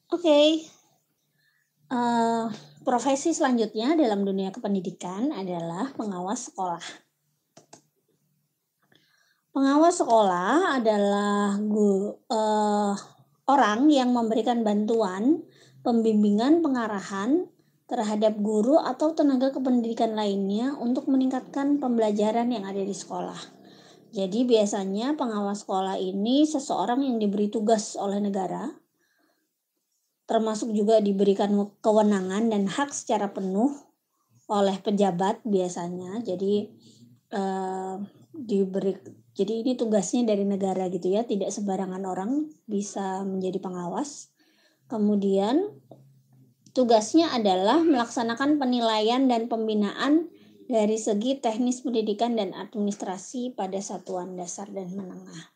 Oke, eee, profesi selanjutnya dalam dunia kependidikan adalah pengawas sekolah. Pengawas sekolah adalah orang yang memberikan bantuan, pembimbingan, pengarahan terhadap guru atau tenaga kependidikan lainnya untuk meningkatkan pembelajaran yang ada di sekolah. Jadi biasanya pengawas sekolah ini seseorang yang diberi tugas oleh negara, termasuk juga diberikan kewenangan dan hak secara penuh oleh pejabat biasanya. Jadi, eee, diberi jadi ini tugasnya dari negara gitu ya, tidak sembarangan orang bisa menjadi pengawas. Kemudian tugasnya adalah melaksanakan penilaian dan pembinaan dari segi teknis pendidikan dan administrasi pada satuan dasar dan menengah.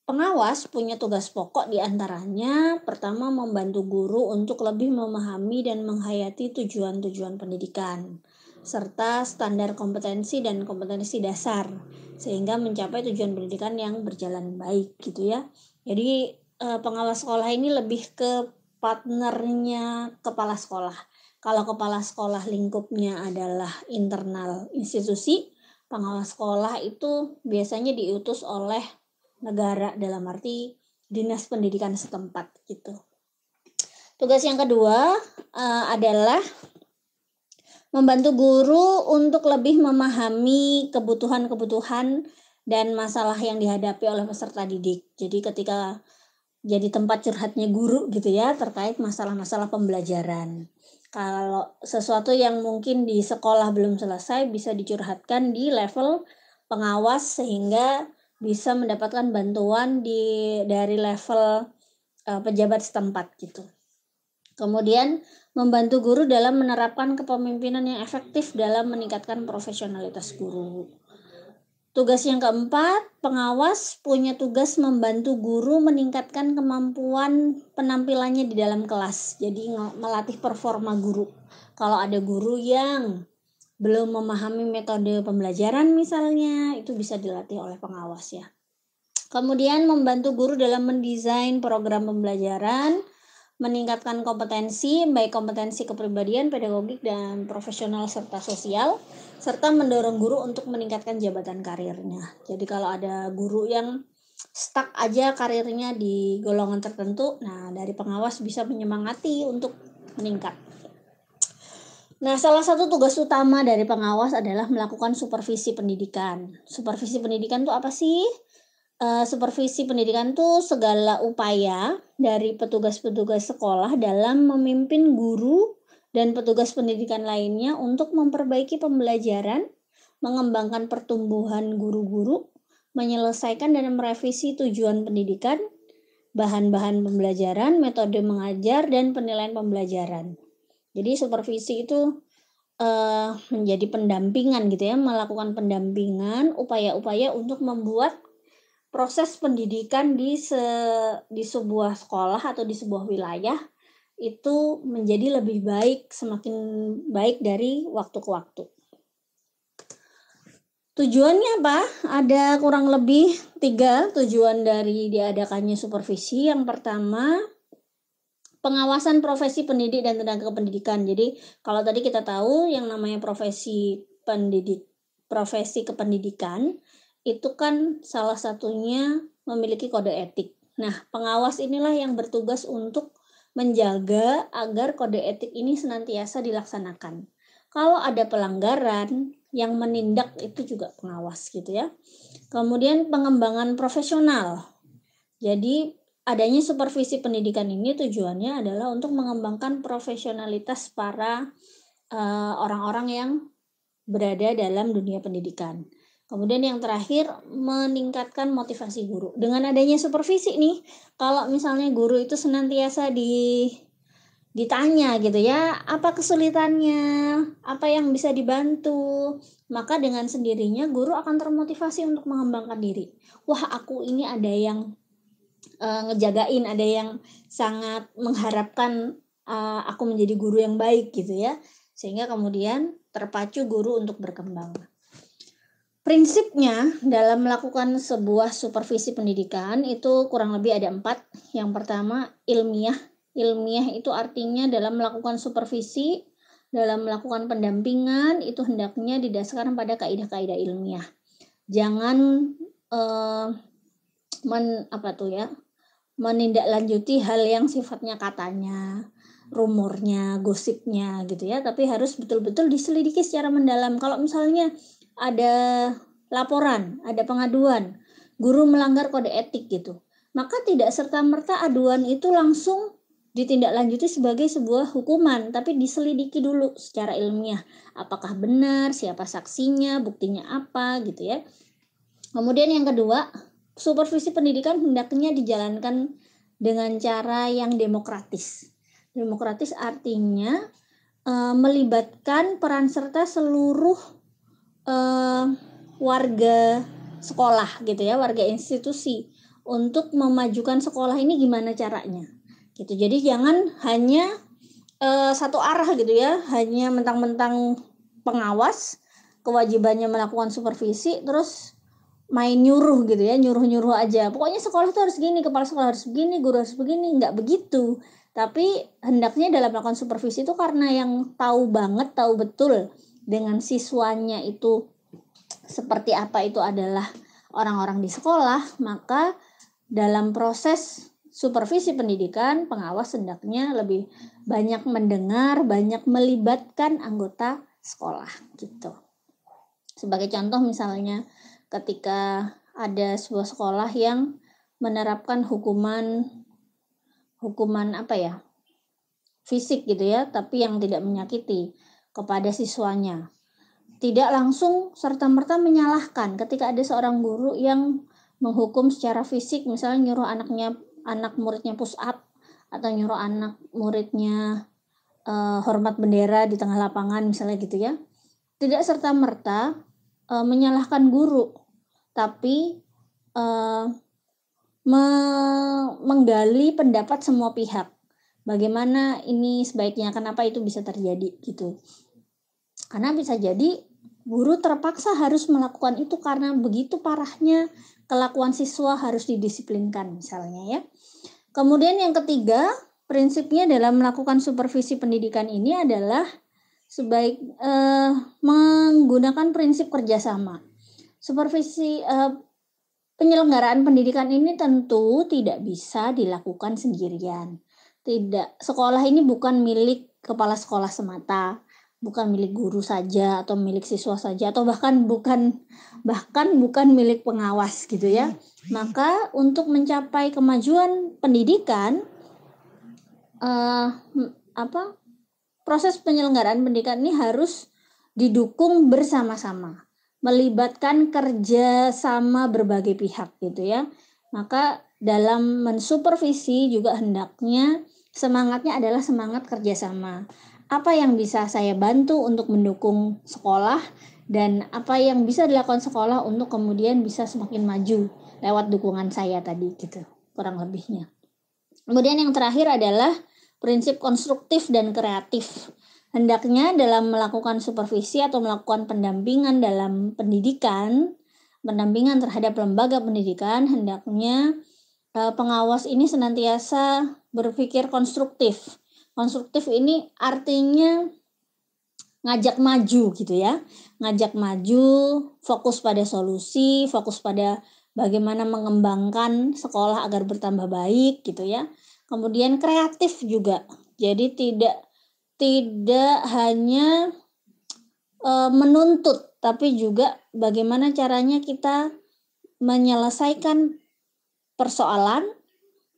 Pengawas punya tugas pokok diantaranya, pertama membantu guru untuk lebih memahami dan menghayati tujuan-tujuan pendidikan, serta standar kompetensi dan kompetensi dasar, sehingga mencapai tujuan pendidikan yang berjalan baik gitu ya. Jadi pengawas sekolah ini lebih ke partnernya kepala sekolah. Kalau kepala sekolah lingkupnya adalah internal institusi, pengawas sekolah itu biasanya diutus oleh negara, dalam arti dinas pendidikan setempat gitu. Tugas yang kedua adalah membantu guru untuk lebih memahami kebutuhan-kebutuhan dan masalah yang dihadapi oleh peserta didik. Jadi ketika jadi tempat curhatnya guru gitu ya terkait masalah-masalah pembelajaran. Kalau sesuatu yang mungkin di sekolah belum selesai bisa dicurhatkan di level pengawas sehingga bisa mendapatkan bantuan dari level pejabat setempat gitu. Kemudian membantu guru dalam menerapkan kepemimpinan yang efektif dalam meningkatkan profesionalitas guru. Tugas yang keempat, pengawas punya tugas membantu guru meningkatkan kemampuan penampilannya di dalam kelas. Jadi melatih performa guru. Kalau ada guru yang belum memahami metode pembelajaran misalnya, itu bisa dilatih oleh pengawas ya. Kemudian membantu guru dalam mendesain program pembelajaran, meningkatkan kompetensi, baik kompetensi kepribadian, pedagogik, dan profesional serta sosial, serta mendorong guru untuk meningkatkan jabatan karirnya. Jadi kalau ada guru yang stuck aja karirnya di golongan tertentu, nah dari pengawas bisa menyemangati untuk meningkat. Nah, salah satu tugas utama dari pengawas adalah melakukan supervisi pendidikan. Supervisi pendidikan itu apa sih? Supervisi pendidikan tuh segala upaya dari petugas-petugas sekolah dalam memimpin guru dan petugas pendidikan lainnya untuk memperbaiki pembelajaran, mengembangkan pertumbuhan guru-guru, menyelesaikan dan merevisi tujuan pendidikan, bahan-bahan pembelajaran, metode mengajar, dan penilaian pembelajaran. Jadi supervisi itu menjadi pendampingan gitu ya, melakukan pendampingan, upaya-upaya untuk membuat proses pendidikan di sebuah sekolah atau di sebuah wilayah itu menjadi lebih baik, semakin baik dari waktu ke waktu. Tujuannya apa? Ada kurang lebih 3 tujuan dari diadakannya supervisi. Yang pertama, pengawasan profesi pendidik dan tenaga pendidikan. Jadi, kalau tadi kita tahu yang namanya profesi kependidikan itu kan salah satunya memiliki kode etik. Nah, pengawas inilah yang bertugas untuk menjaga agar kode etik ini senantiasa dilaksanakan. Kalau ada pelanggaran, yang menindak itu juga pengawas gitu ya. Kemudian pengembangan profesional. Jadi adanya supervisi pendidikan ini tujuannya adalah untuk mengembangkan profesionalitas para orang-orang yang berada dalam dunia pendidikan. Kemudian yang terakhir, meningkatkan motivasi guru. Dengan adanya supervisi nih, kalau misalnya guru itu senantiasa ditanya gitu ya, apa kesulitannya, apa yang bisa dibantu, maka dengan sendirinya guru akan termotivasi untuk mengembangkan diri. Wah, aku ini ada yang ngejagain, ada yang sangat mengharapkan aku menjadi guru yang baik gitu ya. Sehingga kemudian terpacu guru untuk berkembang. Prinsipnya dalam melakukan sebuah supervisi pendidikan itu kurang lebih ada 4. Yang pertama ilmiah. Ilmiah itu artinya dalam melakukan supervisi, dalam melakukan pendampingan itu hendaknya didasarkan pada kaidah-kaidah ilmiah. Jangan menindaklanjuti hal yang sifatnya katanya, rumornya, gosipnya gitu ya, tapi harus betul-betul diselidiki secara mendalam. Kalau misalnya ada laporan, ada pengaduan, guru melanggar kode etik gitu, maka tidak serta-merta aduan itu langsung ditindaklanjuti sebagai sebuah hukuman, tapi diselidiki dulu secara ilmiah. Apakah benar, siapa saksinya, buktinya apa gitu ya. Kemudian yang kedua, supervisi pendidikan hendaknya dijalankan dengan cara yang demokratis. Demokratis artinya melibatkan peran serta seluruh warga sekolah gitu ya, warga institusi untuk memajukan sekolah ini gimana caranya gitu. Jadi jangan hanya satu arah gitu ya, hanya mentang-mentang pengawas kewajibannya melakukan supervisi terus main nyuruh gitu ya, nyuruh aja. Pokoknya sekolah itu harus gini, kepala sekolah harus begini, guru harus begini, nggak begitu. Tapi hendaknya dalam melakukan supervisi itu karena yang tahu banget, tahu betul dengan siswanya itu seperti apa itu adalah orang-orang di sekolah, maka dalam proses supervisi pendidikan, pengawas hendaknya lebih banyak mendengar, banyak melibatkan anggota sekolah gitu. Sebagai contoh misalnya ketika ada sebuah sekolah yang menerapkan hukuman fisik gitu ya, tapi yang tidak menyakiti kepada siswanya. Tidak langsung serta-merta menyalahkan ketika ada seorang guru yang menghukum secara fisik, misalnya nyuruh anak muridnya push up atau nyuruh anak muridnya hormat bendera di tengah lapangan misalnya gitu ya. Tidak serta-merta menyalahkan guru, tapi menggali pendapat semua pihak. Bagaimana ini sebaiknya, kenapa itu bisa terjadi gitu. Karena bisa jadi guru terpaksa harus melakukan itu karena begitu parahnya kelakuan siswa harus didisiplinkan misalnya ya. Kemudian yang ketiga, prinsipnya dalam melakukan supervisi pendidikan ini adalah menggunakan prinsip kerjasama. Supervisi penyelenggaraan pendidikan ini tentu tidak bisa dilakukan sendirian. Tidak, sekolah ini bukan milik kepala sekolah semata, bukan milik guru saja atau milik siswa saja, atau bahkan bukan milik pengawas gitu ya. Maka untuk mencapai kemajuan pendidikan, proses penyelenggaraan pendidikan ini harus didukung bersama-sama, melibatkan kerja sama berbagai pihak gitu ya. Maka dalam mensupervisi juga hendaknya semangatnya adalah semangat kerjasama. Apa yang bisa saya bantu untuk mendukung sekolah dan apa yang bisa dilakukan sekolah untuk kemudian bisa semakin maju lewat dukungan saya tadi gitu, kurang lebihnya. Kemudian yang terakhir adalah prinsip konstruktif dan kreatif. Hendaknya dalam melakukan supervisi atau melakukan pendampingan dalam pendidikan, pendampingan terhadap lembaga pendidikan, hendaknya pengawas ini senantiasa berpikir konstruktif. Konstruktif ini artinya ngajak maju gitu ya. Ngajak maju, fokus pada solusi, fokus pada bagaimana mengembangkan sekolah agar bertambah baik gitu ya. Kemudian kreatif juga. Jadi tidak hanya menuntut, tapi juga bagaimana caranya kita menyelesaikan persoalan,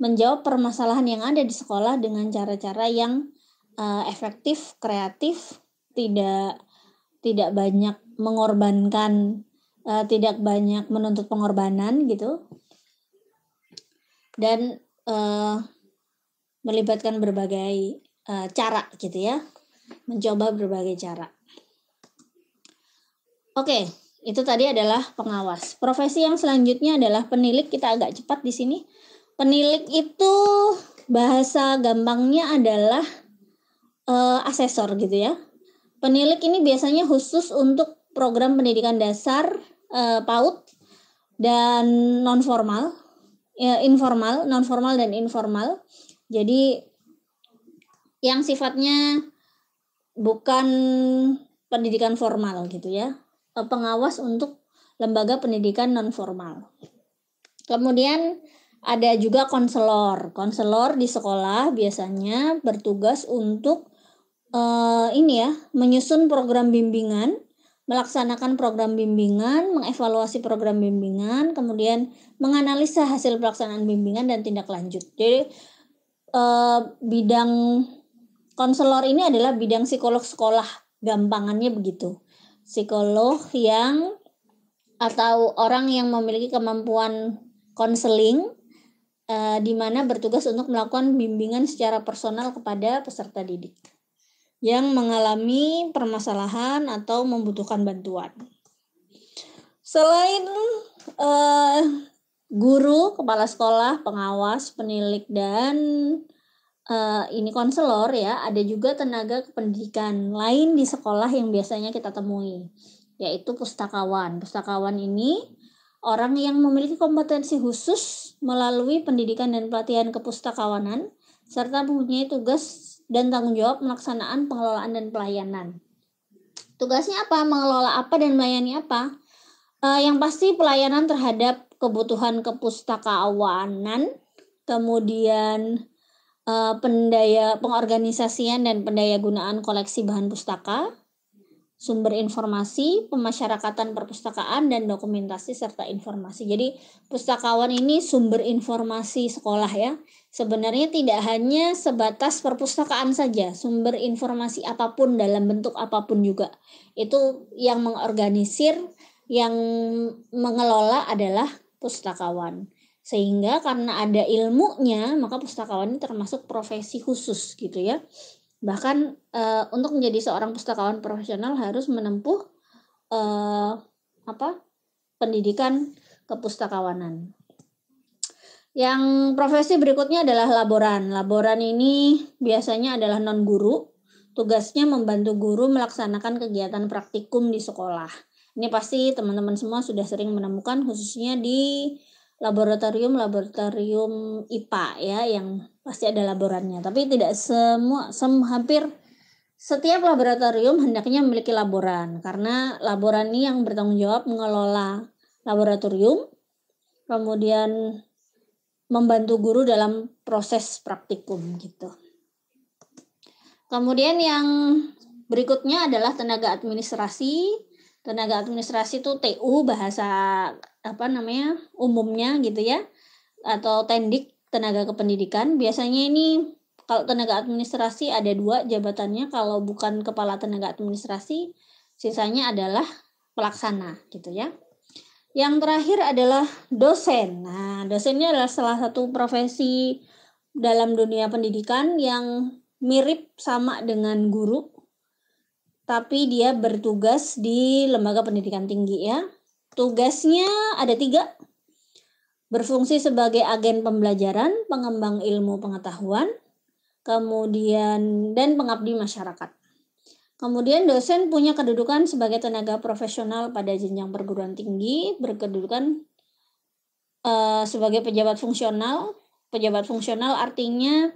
menjawab permasalahan yang ada di sekolah dengan cara-cara yang efektif, kreatif, tidak banyak mengorbankan, tidak banyak menuntut pengorbanan gitu, dan melibatkan berbagai cara gitu ya, mencoba berbagai cara. Oke, itu tadi adalah pengawas. Profesi yang selanjutnya adalah penilik. Kita agak cepat di sini. Penilik itu bahasa gampangnya adalah asesor gitu ya. Penilik ini biasanya khusus untuk program pendidikan dasar PAUD dan non-formal, informal, non-formal dan informal. Jadi yang sifatnya bukan pendidikan formal gitu ya. Pengawas untuk lembaga pendidikan non-formal. Kemudian ada juga konselor. Konselor di sekolah biasanya bertugas untuk menyusun program bimbingan, melaksanakan program bimbingan, mengevaluasi program bimbingan, kemudian menganalisa hasil pelaksanaan bimbingan dan tindak lanjut. Jadi bidang konselor ini adalah bidang psikolog sekolah, gampangannya begitu. Psikolog yang atau orang yang memiliki kemampuan konseling di mana bertugas untuk melakukan bimbingan secara personal kepada peserta didik yang mengalami permasalahan atau membutuhkan bantuan. Selain guru, kepala sekolah, pengawas, penilik, dan ini konselor ya, ada juga tenaga kependidikan lain di sekolah yang biasanya kita temui, yaitu pustakawan. Pustakawan ini orang yang memiliki kompetensi khusus melalui pendidikan dan pelatihan kepustakawanan, serta mempunyai tugas dan tanggung jawab pelaksanaan pengelolaan dan pelayanan. Tugasnya apa? Mengelola apa dan melayani apa? Yang pasti pelayanan terhadap kebutuhan kepustakawanan, kemudian pengorganisasian dan pendayagunaan koleksi bahan pustaka, sumber informasi, pemasyarakatan perpustakaan, dan dokumentasi serta informasi. Jadi pustakawan ini sumber informasi sekolah ya. Sebenarnya tidak hanya sebatas perpustakaan saja, sumber informasi apapun dalam bentuk apapun juga. Itu yang mengorganisir, yang mengelola adalah pustakawan. Sehingga karena ada ilmunya, maka pustakawan ini termasuk profesi khusus gitu ya. Bahkan untuk menjadi seorang pustakawan profesional harus menempuh pendidikan kepustakawanan. Yang profesi berikutnya adalah laboran. Laboran ini biasanya adalah non-guru. Tugasnya membantu guru melaksanakan kegiatan praktikum di sekolah. Ini pasti teman-teman semua sudah sering menemukan, khususnya di laboratorium IPA ya, yang pasti ada laborannya. Tapi tidak semua, hampir setiap laboratorium hendaknya memiliki laboran, karena laboran ini yang bertanggung jawab mengelola laboratorium, kemudian membantu guru dalam proses praktikum gitu. Kemudian yang berikutnya adalah tenaga administrasi. Tenaga administrasi itu TU bahasa umumnya gitu ya, atau tendik, tenaga kependidikan. Biasanya ini kalau tenaga administrasi ada 2 jabatannya, kalau bukan kepala tenaga administrasi sisanya adalah pelaksana gitu ya. Yang terakhir adalah dosen. Nah, dosennya adalah salah satu profesi dalam dunia pendidikan yang mirip sama dengan guru, tapi dia bertugas di lembaga pendidikan tinggi ya. Tugasnya ada 3. Berfungsi sebagai agen pembelajaran, pengembang ilmu pengetahuan, kemudian dan pengabdi masyarakat. Kemudian dosen punya kedudukan sebagai tenaga profesional pada jenjang perguruan tinggi, berkedudukan sebagai pejabat fungsional. Pejabat fungsional artinya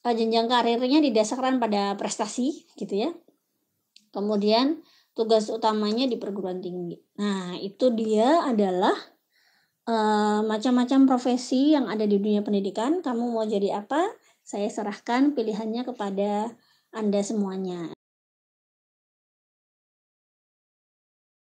jenjang karirnya didasarkan pada prestasi gitu ya. Kemudian tugas utamanya di perguruan tinggi. Nah, itu dia adalah macam-macam profesi yang ada di dunia pendidikan. Kamu mau jadi apa? Saya serahkan pilihannya kepada Anda semuanya.